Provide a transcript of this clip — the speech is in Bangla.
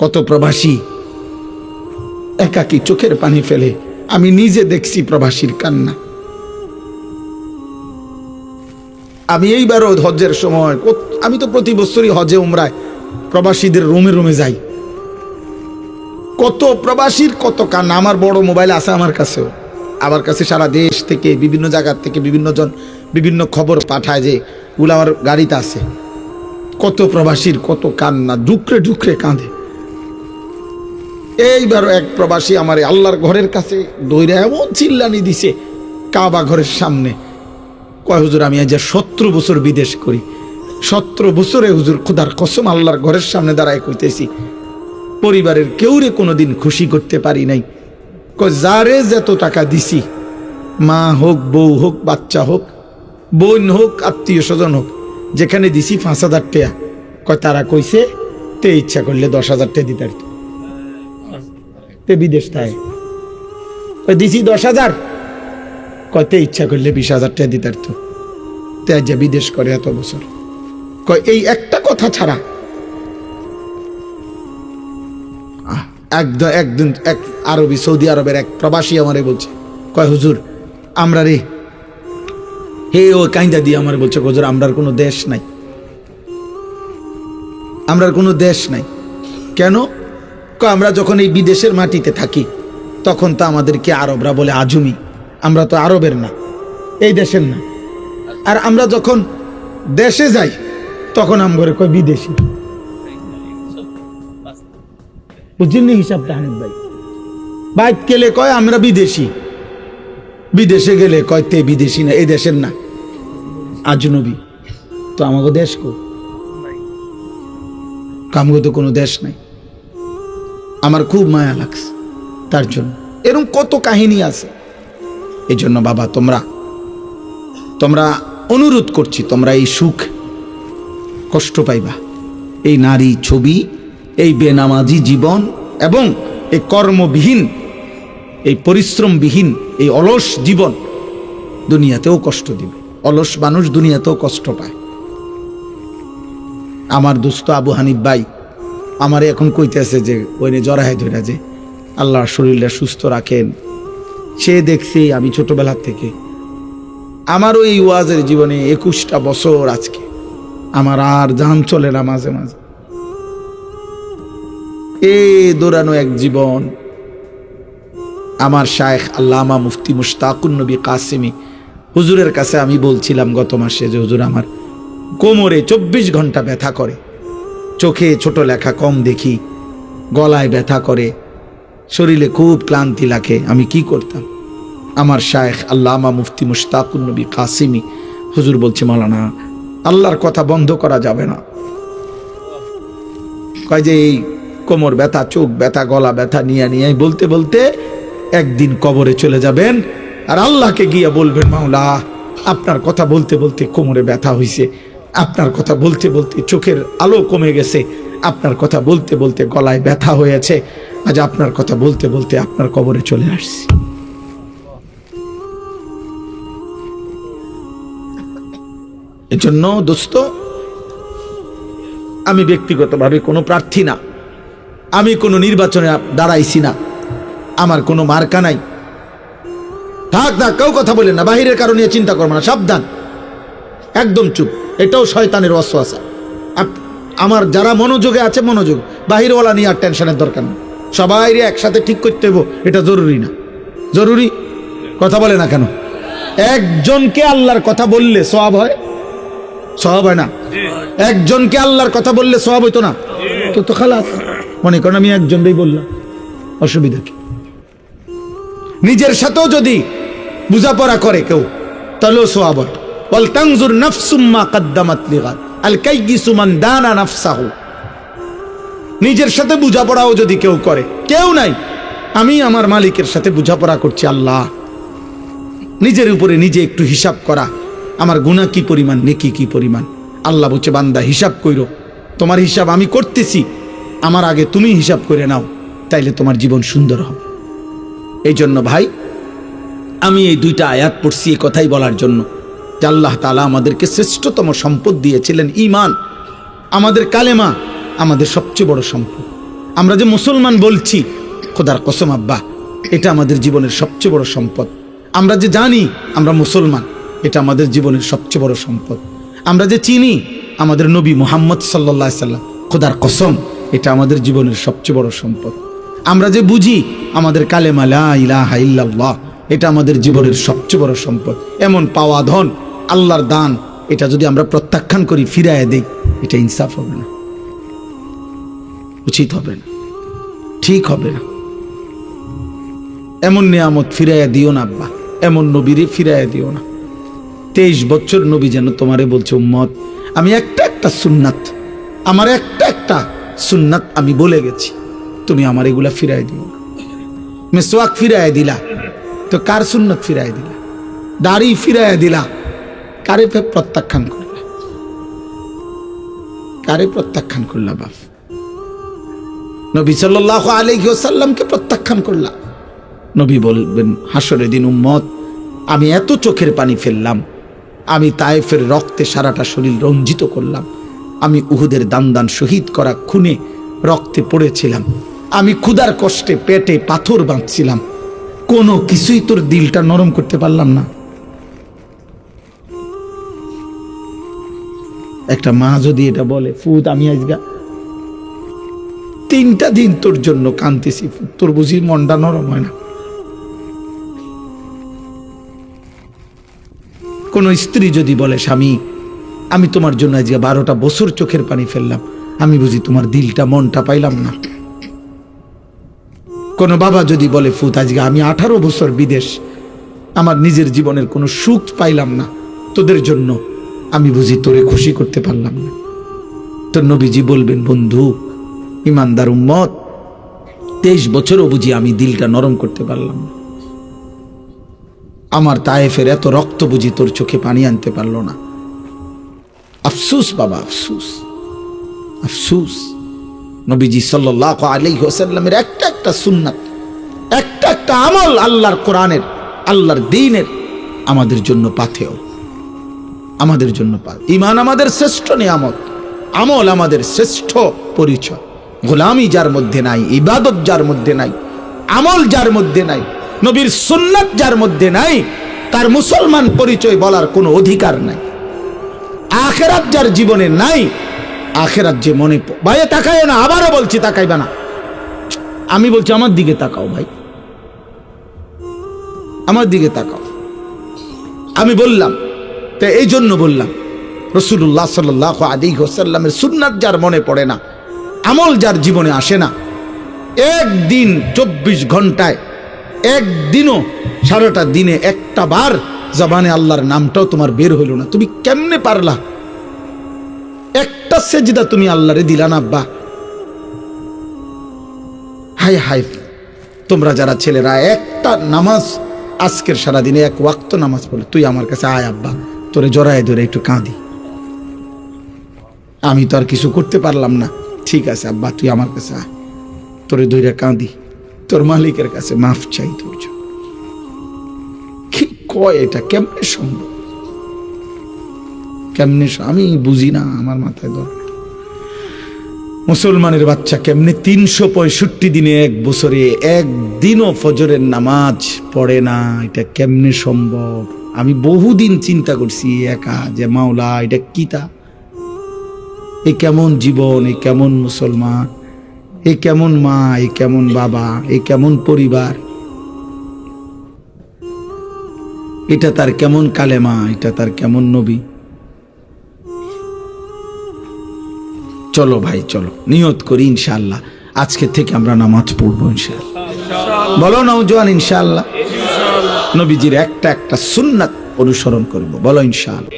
কত প্রবাসী একাকী চোখের পানি ফেলে। আমি নিজে দেখছি প্রবাসীর কান্না। আমি এইবারও হজ্জের সময়, আমি তো প্রতি বছরই হজে উমরায় প্রবাসীদের রুমে রুমে যাই। কত প্রবাসীর কত কান্না। আমার বড় মোবাইল আছে আমার কাছেও, আমার কাছে সারা দেশ থেকে বিভিন্ন জায়গার থেকে বিভিন্ন জন বিভিন্ন খবর পাঠায়, যে ওগুলো আমার গাড়িতে আছে। কত প্রবাসীর কত কান্না, ডুকরে ডুকরে কাঁদে। এইবারও এক প্রবাসী আমার আল্লাহর ঘরের কাছে দৌড়ে এমন চিল্লানি দিছে কাবা ঘরের সামনে, কয় হুজুর আমি আজ 17 বছর বিদেশ করি, 17 বছরে হুজুর খোদার কসম আল্লাহর ঘরের সামনে দাঁড়ায় কইতেছি পরিবারের কেউরে কোনোদিন খুশি করতে পারি নাই। কয় যারে যত টাকা দিছি, মা হোক বউ হোক বাচ্চা হোক বোন হোক আত্মীয় স্বজন হোক, যেখানে দিছি 5,000 টাকা, কয় তারা কইছে তে ইচ্ছা করলে 10,000 টাকা দিতে পারত। তে বিদেশ থাকে কয় দিছি 10,000, কয়তে ইচ্ছা করলে 20,000 টাকা দিতে পারত। তে আজ বিদেশ করে এত বছর। কয় এই একটা কথা ছাড়া। একদিন এক আরবি সৌদি আরবের এক প্রবাসী আমারে বলছে, কয় হুজুর আমরা রে হে ও কাইন্দা দিয়ে আমার বলছে হুজুর আমরার কোনো দেশ নাই, আমরার কোনো দেশ নাই। কেন? কয় আমরা যখন এই বিদেশের মাটিতে থাকি তখন তো আমাদেরকে আরবরা বলে আজমি, আমরা তো আরবের না, এই দেশের না। আর আমরা যখন দেশে যাই তখন আমগরে কয় বিদেশি। বুঝলেন হিসাবটা হানিফ ভাই? বাইক গেলে কয় আমরা বিদেশি, বিদেশে গেলে কয় তে বিদেশি না, এই দেশের না, আজনবী। তো আমাকে দেশ কো কামগো তো কোনো দেশ নাই। আমার খুব মায়া লাগছে তার জন্য। এরকম কত কাহিনী আছে। এই জন্য বাবা তোমরা অনুরোধ করছি, তোমরা এই সুখ কষ্ট পাইবা, এই নারী ছবি, এই বেনামাজি জীবন এবং এই কর্মবিহীন, এই পরিশ্রমবিহীন, এই অলস জীবন দুনিয়াতেও কষ্ট দিবে। অলস মানুষ দুনিয়াতেও কষ্ট পায়। আমার দোস্ত আবু হানিফ ভাই আমারে এখন কইতেছে যে ওইনে জড়ায় ধরা, যে আল্লাহর শরীরটা সুস্থ রাখেন। সে দেখছি আমি ছোটবেলার থেকে, আমারও এই ওয়াজের জীবনে 21টা বছর আজকে, আমার আর জান চলে না মাঝে মাঝে। দৌড়ানো এক জীবন। আমার শায়েখ আল্লামা মুফতি মুশতাকুন নবী কাসেমি হুজুরের কাছে আমি বলছিলাম গত মাসে যে হুজুর আমার কোমরে 24 ঘন্টা ব্যথা করে, চোখে ছোট লেখা কম দেখি, গলায় ব্যথা করে, শরীরে খুব ক্লান্তি লাগে, আমি কি করতাম? আমার শায়েখ আল্লামা মুফতি মুশতাকুন নবী কাসেমি হুজুর বলছে মাওলানা আল্লাহর কথা বন্ধ করা যাবে না। কয় যে এই কোমর ব্যথা, চোখ ব্যথা, গলা ব্যথা নিয়ে বলতে বলতে একদিন কবরে চলে যাবেন, আর আল্লাহকে গিয়ে বলবেন মাওলা আপনার কথা বলতে বলতে কোমরে ব্যথা হইছে, আপনার কথা বলতে বলতে চোখের আলো কমে গেছে, আপনার কথা বলতে বলতে গলায় ব্যথা হয়েছে, আজ আপনার কথা বলতে বলতে আপনার কবরে চলে আসছি। এজন্য দোস্ত, আমি ব্যক্তিগতভাবে কোনো প্রার্থী না, আমি কোনো নির্বাচনে দাঁড়াইছি না, আমার কোনো মার্কা নাই। থাক কেউ কথা বলেন না, বাহিরের কারণে চিন্তা করবো না, সাবধান, একদম চুপ। এটাও শয়তানের ওয়াসওয়াসা। আমার যারা মনোযোগে আছে মনোযোগ, বাহিরওয়ালা নিয়ে আর টেনশনের দরকার নেই। সবাই একসাথে ঠিক করতে হবো এটা জরুরি না। জরুরি কথা বলে না কেন? একজনকে আল্লাহর কথা বললে সওয়াব হয়? সওয়াব হয় না? একজনকে আল্লাহর কথা বললে সওয়াব হইতো না? তো খালাস, মনে করেন আমি একজনই বললাম, অসুবিধা কি? নিজের সাথেও যদি বুঝাপড়া করে কেউ তাহলেও সওয়াব হয়। ওয়াল তানজুর নাফসুম মা কদ্দামাত লিগাদ আল কাইয়িসু মান দানা নাফসাহু। নিজের সাথে বুঝাপড়াও যদি কেউ করে, কেউ নাই, আমি আমার মালিকের সাথে বুঝাপড়া করছি আল্লাহ। নিজের উপরে নিজে একটু হিসাব করা, আমার গুনাহ কি পরিমাণ, নেকি কি পরিমাণ। আল্লাহ বলছে বান্দা হিসাব কইরো, তোমার হিসাব আমি করতেছি, আমার আগে তুমি হিসাব করে নাও, তাইলে তোমার জীবন সুন্দর হবে। এই জন্য ভাই আমি এই 2টা আয়াত পড়ছি এই কথাই বলার জন্য যে আল্লাহ তাআলা আমাদেরকে শ্রেষ্ঠতম সম্পদ দিয়েছিলেন ঈমান। আমাদের কালেমা আমাদের সবচেয়ে বড় সম্পদ। আমরা যে মুসলমান বলছি, খোদার কসম আব্বা, এটা আমাদের জীবনের সবচেয়ে বড় সম্পদ। আমরা যে জানি আমরা মুসলমান, এটা আমাদের জীবনের সবচেয়ে বড় সম্পদ। আমরা যে চিনি আমাদের নবী মুহাম্মদ সাল্লাল্লাহু আলাইহি সাল্লাম, খোদার কসম এটা আমাদের জীবনের সবচেয়ে বড় সম্পদ। আমরা যে বুঝি আমাদের কালেমা লা ইলাহা ইল্লাল্লাহ, এটা আমাদের জীবনের সবচেয়ে বড় সম্পদ। এমন পাওয়া ধন, আল্লাহর দান, এটা যদি আমরা প্রত্যাখ্যান করি, ফিরাইয়া দেই, এটা ইনসাফ হবে না, উচিত হবে না, ঠিক হবে না। এমন নিয়ামত ফিরাইয়া দিও না আব্বা, এমন নবীরে ফিরাইয়া দিও না। 23 বছর নবী যেন তোমারে বলছে, উম্মত আমি একটা সুন্নাত, আমার একটা সুন্নাত আমি বলে গেছি, তুমি আমার এগুলা ফিরাই দিও না। মেসওয়াক ফিরাই দিলা, তো কার সুন্নাত ফিরাই দিলা? দাড়ি ফিরাই দিলা, কারে প্রত্যাখ্যান করলা? কারে প্রত্যাখ্যান করলা বাপ? নবী সাল্লাল্লাহু আলাইহি ওয়াসাল্লামকে প্রত্যাখ্যান করলা। নবী বলবেন হাসরের দিন, উম্মত আমি এত চোখের পানি ফেললাম, আমি তায়েফের রক্তে সারাটা শরীর রঞ্জিত করলাম, আমি উহুদের দান শহীদ করা খুনে রক্তে পড়েছিলাম, আমি ক্ষুধার কষ্টে পেটে পাথর বাঁধছিলাম, কোনো কিছুই তোর দিলটা নরম করতে পারলাম না। একটা মা যদি এটা বলে, ফুত আমি আজকে 3টা দিন তোর জন্য কাঁদতেছি, তোর বুঝি মনটা নরম হয় না? কোন স্ত্রী যদি বলে, স্বামী আমি তোমার জন্য আজকে 12টা বছর চোখের পানি ফেললাম, আমি বুঝি তোমার দিলটা মনটা পাইলাম না? কোন বাবা যদি বলে, ফুত আজকে আমি 18 বছর বিদেশ, আমার নিজের জীবনের কোনো সুখ পাইলাম না, তোদের জন্য আমি বুঝি তোরে খুশি করতে পারলাম না? তো নবীজি বলবেন, বন্ধু ইমানদার উম্মত, 23 বছরও বুঝি আমি দিলটা নরম করতে পারলাম না। আমার তায়েফের এত রক্ত বুঝি তোর চোখে পানি আনতে পারলো না। আফসুস বাবা, আফসুস, আফসুস। নবীজি সাল্লাল্লাহু আলাইহি ওয়াসাল্লামের একটা সুন্নাত, একটা আমল, আল্লাহর কোরআনের, আল্লাহর দ্বীনের আমাদের জন্য পাথেয়, আমাদের জন্য ঈমান আমাদের শ্রেষ্ঠ নিয়ামত, আমল আমাদের শ্রেষ্ঠ পরিচয়। গোলামি যার মধ্যে নাই, ইবাদত যার মধ্যে নাই, আমল যার মধ্যে নাই, নবীর সুন্নাত যার মধ্যে নাই, তার মুসলমান পরিচয় বলার কোনো অধিকার নাই। আখিরাত যার জীবনে নাই, আখিরাত যে মনে, ভাই তাকায় না, আবারও বলছি তাকাইবা না, আমি বলছি আমার দিকে তাকাও ভাই, আমার দিকে তাকাও। আমি বললাম, তো এই জন্য বললাম, রাসূলুল্লাহ সাল্লাল্লাহু আলাইহি ওয়াসাল্লামের সুন্নাত যার মনে পড়ে না, আমল যার জীবনে আসে না, একদিন 24 ঘন্টায়, একদিনও সারাটা দিনে একটা বার জবানে আল্লাহর নামটাও তোমার বের হইল না, তুমি কেমনে পারলা? একটা সেজদা তুমি আল্লাহরে দিলা না আব্বা? হায় হায়, তোমরা যারা ছেলেরা একটা নামাজ আজকের সারাদিনে 1 ওয়াক্ত নামাজ পড়ে, তুই আমার কাছে আয় আব্বা, তোরে জড়ায় ধরে একটু কাঁদি, আমি তো আর কিছু করতে পারলাম না, ঠিক আছে আব্বা তুই আমার কাছে আয়, তোরে ধরে কাঁদি, তোর মালিকের কাছে মাফ চাই তোর জন্য। কি কয় এটা? কেমনে সম্ভব? কেমনে? আমি বুঝি না, আমার মাথায় ধর। মুসলমানের বাচ্চা কেমনে 365 দিনে 1 বছরে একদিনও ফজরের নামাজ পড়ে না? এটা কেমনে সম্ভব? আমি বহুদিন চিন্তা করছি একা, যে মাওলা এটা কি? তা এ কেমন জীবন, এ কেমন মুসলমান, এ কেমন মা, এ কেমন বাবা, এ কেমন পরিবার, এটা তার কেমন কালেমা, এটা তার কেমন নবী। চলো ভাই চলো, নিয়ত করি ইনশাআল্লাহ আজকে থেকে আমরা নামাজ পড়বো ইনশাআল্লাহ। বলো নওজোয়ান ইনশাআল্লাহ নবীজির একটা সুন্নাত অনুসরণ করব, বলো ইনশাআল্লাহ।